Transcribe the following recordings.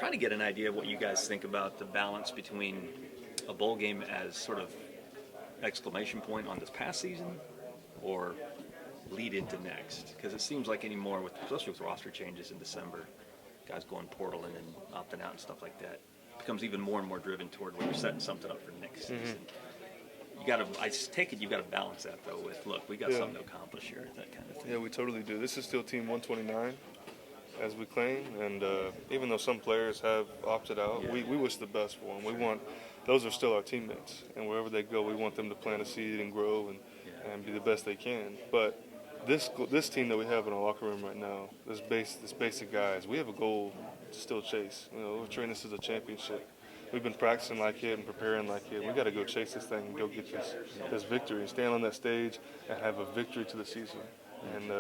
trying to get an idea of what you guys think about the balance between a bowl game as sort of exclamation point on this past season or lead into next. Because it seems like anymore, especially with roster changes in December, guys going portaling and opting out and stuff like that, it becomes even more and more driven toward when you're setting something up for next season. I take it you got to balance that though with, look, we got something to accomplish here, that kind of thing. Yeah, we totally do. This is still Team 129, as we claim, and even though some players have opted out, we wish the best for them. Those are still our teammates, and wherever they go, we want them to plant a seed and grow and be the best they can. But this team that we have in our locker room right now, this basic guys, we have a goal to still chase. We're training this as a championship. We've been practicing like it and preparing like it. We got to go chase this thing and go get this victory and stand on that stage and have a victory to the season. And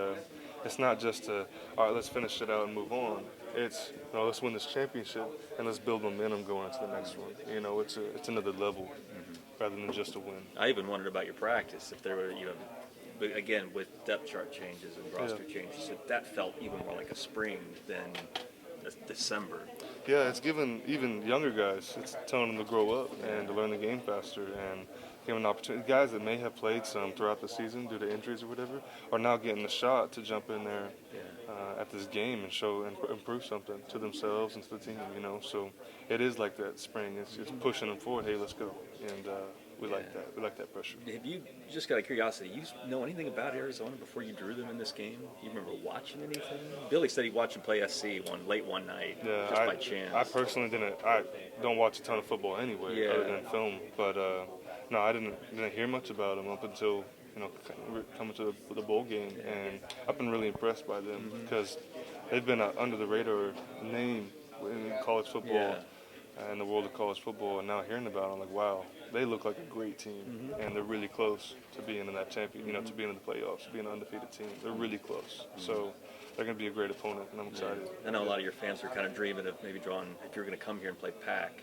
it's not just all right, let's finish it out and move on. It's let's win this championship and let's build momentum going into the next one. It's another level rather than just a win. I even wondered about your practice, if there were, again, with depth chart changes and roster changes, if that felt even more like a spring than December. Yeah, it's given even younger guys, it's telling them to grow up and to learn the game faster and give an opportunity. Guys that may have played some throughout the season due to injuries or whatever are now getting the shot to jump in there at this game and show and improve something to themselves and to the team. So it is like that spring. It's just pushing them forward. Hey, let's go. And we like that. We like that pressure. Have you, just out of curiosity, you know anything about Arizona before you drew them in this game? You remember watching anything? Billy said he watched them play SC late one night, just by chance. I personally didn't. I don't watch a ton of football anyway, other than film. But no, I didn't hear much about them up until coming to the bowl game, and I've been really impressed by them because they've been an under the radar name in college football. And the world of college football, and now hearing about it, I'm like, wow, they look like a great team, and they're really close to being in that champion, to being in the playoffs, being an undefeated team. They're really close, so they're going to be a great opponent, and I'm excited. I know a lot of your fans are kind of dreaming of maybe drawing, if you're going to come here and play Pac,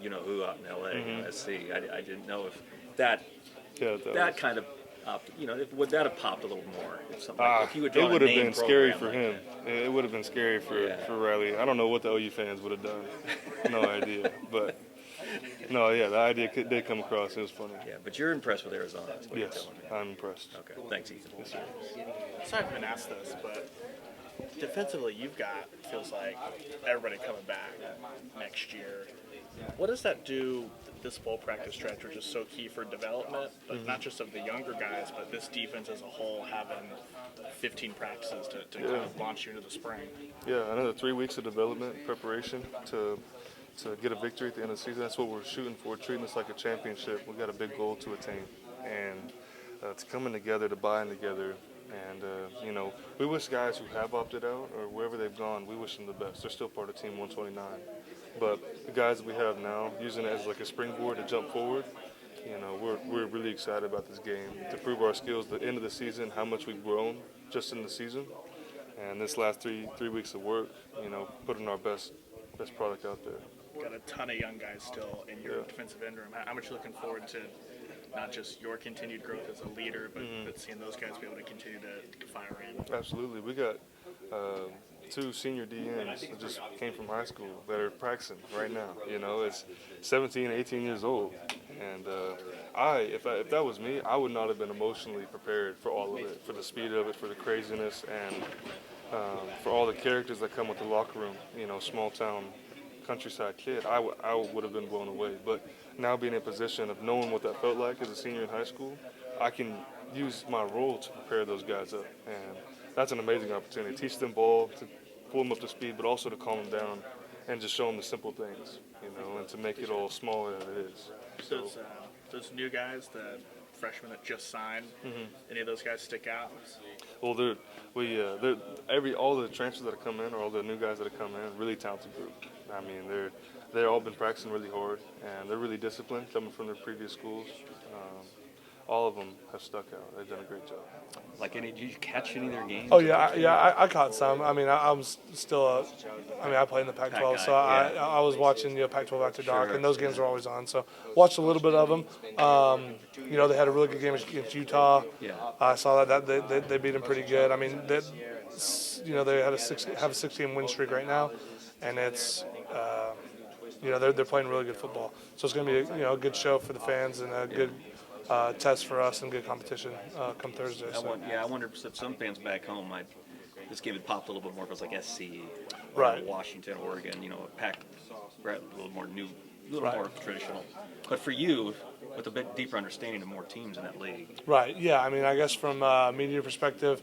who out in L.A., SC. I didn't know if that kind of would that have popped a little more? If you would it would have been scary for him. It would have been scary for Riley. I don't know what the OU fans would have done. No idea. But, the idea did come across. It was funny. Yeah, but you're impressed with Arizona. That's what you're telling me. I'm impressed. Okay, thanks, Ethan. Yes, sir. Sorry if I've been asked this, but defensively feels like everybody coming back next year. What does that do, this bowl practice stretch, which is so key for development, but not just of the younger guys, but this defense as a whole having 15 practices to kind of launch you into the spring? Yeah, another 3 weeks of development, preparation to get a victory at the end of the season. That's what we're shooting for, treating this like a championship. We've got a big goal to attain. And it's coming together, to buying together. And, we wish guys who have opted out or wherever they've gone, we wish them the best. They're still part of Team 129. But the guys that we have now, using it as like a springboard to jump forward, we're really excited about this game, to prove our skills at the end of the season, how much we've grown just in the season. And this last three weeks of work, putting our best product out there. Got a ton of young guys still in your defensive end room. How much are you looking forward to not just your continued growth as a leader, but seeing those guys be able to continue to fire in? Absolutely. We got 2 senior DNs that just came from high school that are practicing right now. It's 17, 18 years old. And if that was me, I would not have been emotionally prepared for all of it, for the speed of it, for the craziness, and for all the characters that come with the locker room. Small town, countryside kid, I would have been blown away. But now being in a position of knowing what that felt like as a senior in high school, I can use my role to prepare those guys up. And that's an amazing opportunity. Teach them ball, to pull them up to speed, but also to calm them down and just show them the simple things, and to make it all smaller than it is. So those new guys, the freshmen that just signed, any of those guys stick out? Well, all the transfers that have come in, or all the new guys that have come in, really talented group. I mean, they're all been practicing really hard, and they're really disciplined, coming from their previous schools. All of them have stuck out. They've done a great job. Did you catch any of their games? Oh, I caught some. I mean, I'm still I play in the Pac-12, so I was watching Pac-12 after dark, and those games are always on. So watched a little bit of them. They had a really good game against Utah. Yeah. I saw that they beat them pretty good. I mean, they have a 6-game win streak right now. and it's they're playing really good football. So it's going to be a good show for the fans and a good test for us and good competition come Thursday. So. I wonder if some fans back home might this game had popped a little bit more if it was like SC, or Right. Washington, Oregon, a pack a little more new, a little more traditional. But for you, with a bit deeper understanding of more teams in that league. Right. Yeah. I mean, I guess from a media perspective,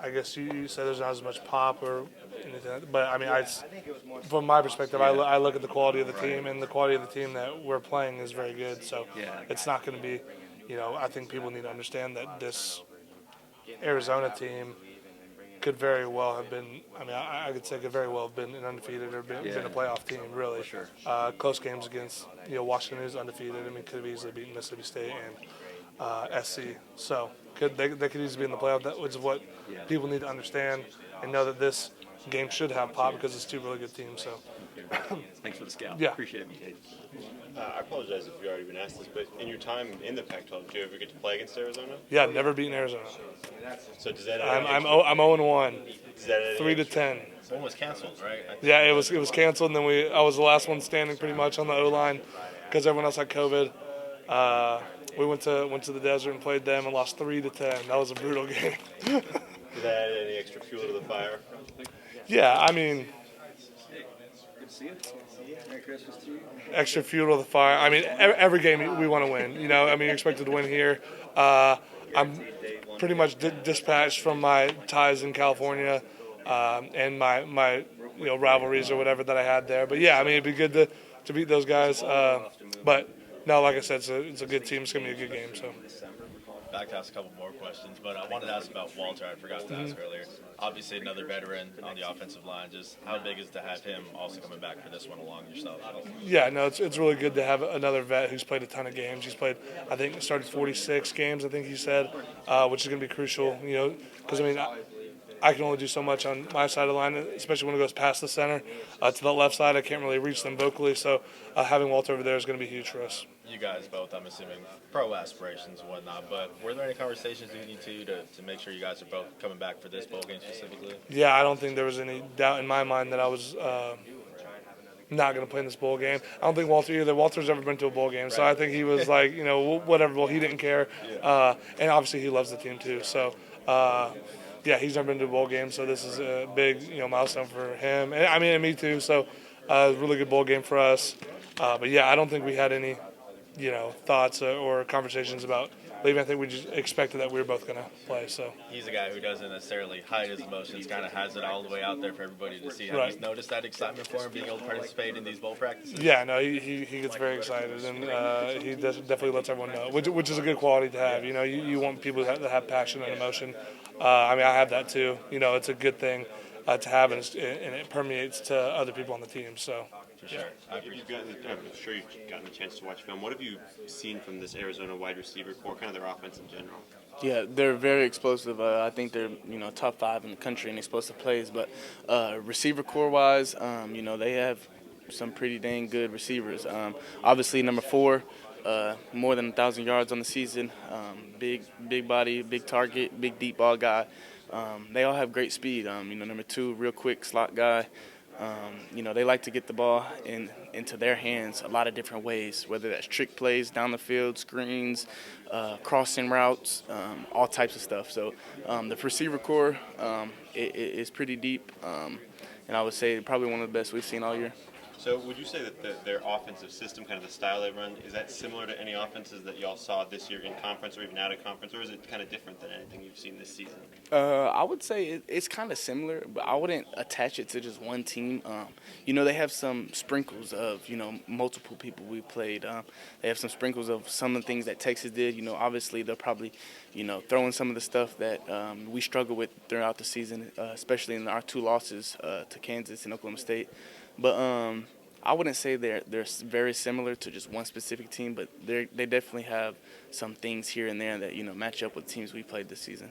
I guess you said there's not as much pop or anything, but I mean, from my perspective, I look at the quality of the team, and the quality of the team that we're playing is very good. So it's not going to be, I think people need to understand that this Arizona team could very well have been. I mean, I could say could very well have been an undefeated or been a playoff team. Really, sure. Close games against Washington, who's undefeated. I mean, could have easily beaten Mississippi State and SC. So they could easily be in the playoff. That was what people need to understand and know that this game should have pop because it's two really good teams. So thanks for the scout. Yeah. Appreciate it, McKade. I apologize if you already been asked this, but in your time in the Pac-12, did you ever get to play against Arizona? Yeah, I've never beaten Arizona. So does that? I'm 0-1. Does that 3-10. One was canceled, right? Yeah, it was canceled, and then I was the last one standing pretty much on the O-line because everyone else had COVID. We went to the desert and played them and lost 3-10. That was a brutal game. Did that add any extra fuel to the fire? Yeah, I mean, Good to see you. Merry Christmas to you. extra fuel to the fire. I mean, every game we want to win. I mean, you're expected to win here. I'm pretty much dispatched from my ties in California and my rivalries or whatever that I had there. But yeah, I mean, it'd be good to beat those guys. But no, like I said, it's a good team. It's gonna be a good game. So. Back to ask a couple more questions, but I wanted to ask about Walter. I forgot to ask earlier. Obviously, another veteran on the offensive line. Just how big is it to have him also coming back for this one along yourself? Yeah, no, it's really good to have another vet who's played a ton of games. He's played, I think, started 46 games. I think he said, which is going to be crucial. Because I mean, I can only do so much on my side of the line, especially when it goes past the center to the left side. I can't really reach them vocally, so having Walter over there is going to be huge for us. You guys both, I'm assuming, pro aspirations and whatnot, but were there any conversations you need to make sure you guys are both coming back for this bowl game specifically? Yeah, I don't think there was any doubt in my mind that I was not going to play in this bowl game. I don't think Walter either. Walter's ever been to a bowl game, so I think he was like, whatever. Well, he didn't care, and obviously he loves the team too. So, yeah, he's never been to a bowl game, so this is a big, milestone for him, and me too. So, a really good bowl game for us. But yeah, I don't think we had any, thoughts or conversations about leaving. I think we just expected that we were both going to play. So He's a guy who doesn't necessarily hide his emotions, kind of has it all the way out there for everybody to see. Have you noticed that excitement for him being able to participate in these bowl practices? yeah, no, he gets very excited, and he definitely lets everyone know, which is a good quality to have. You want people that have passion and emotion. I mean, I have that too. It's a good thing to have, and it permeates to other people on the team. So. For sure. I'm sure you've gotten a chance to watch film. What have you seen from this Arizona wide receiver core, kind of their offense in general? Yeah, they're very explosive. I think they're top 5 in the country in explosive plays. But receiver core wise, they have some pretty dang good receivers. Obviously, number 4, more than 1,000 yards on the season. Big body, big target, big deep ball guy. They all have great speed. Number 2, real quick slot guy. They like to get the ball into their hands a lot of different ways, whether that's trick plays down the field, screens, crossing routes, all types of stuff. So the receiver core is pretty deep, and I would say probably one of the best we've seen all year. So would you say that their offensive system, kind of the style they run, is that similar to any offenses that y'all saw this year in conference or even out of conference, or is it kind of different than anything you've seen this season? I would say it's kind of similar, but I wouldn't attach it to just one team. They have some sprinkles of, multiple people we played. They have some sprinkles of some of the things that Texas did. Obviously they'll probably, throw in some of the stuff that we struggle with throughout the season, especially in our 2 losses to Kansas and Oklahoma State. But I wouldn't say they're very similar to just one specific team, but they definitely have some things here and there that match up with teams we played this season.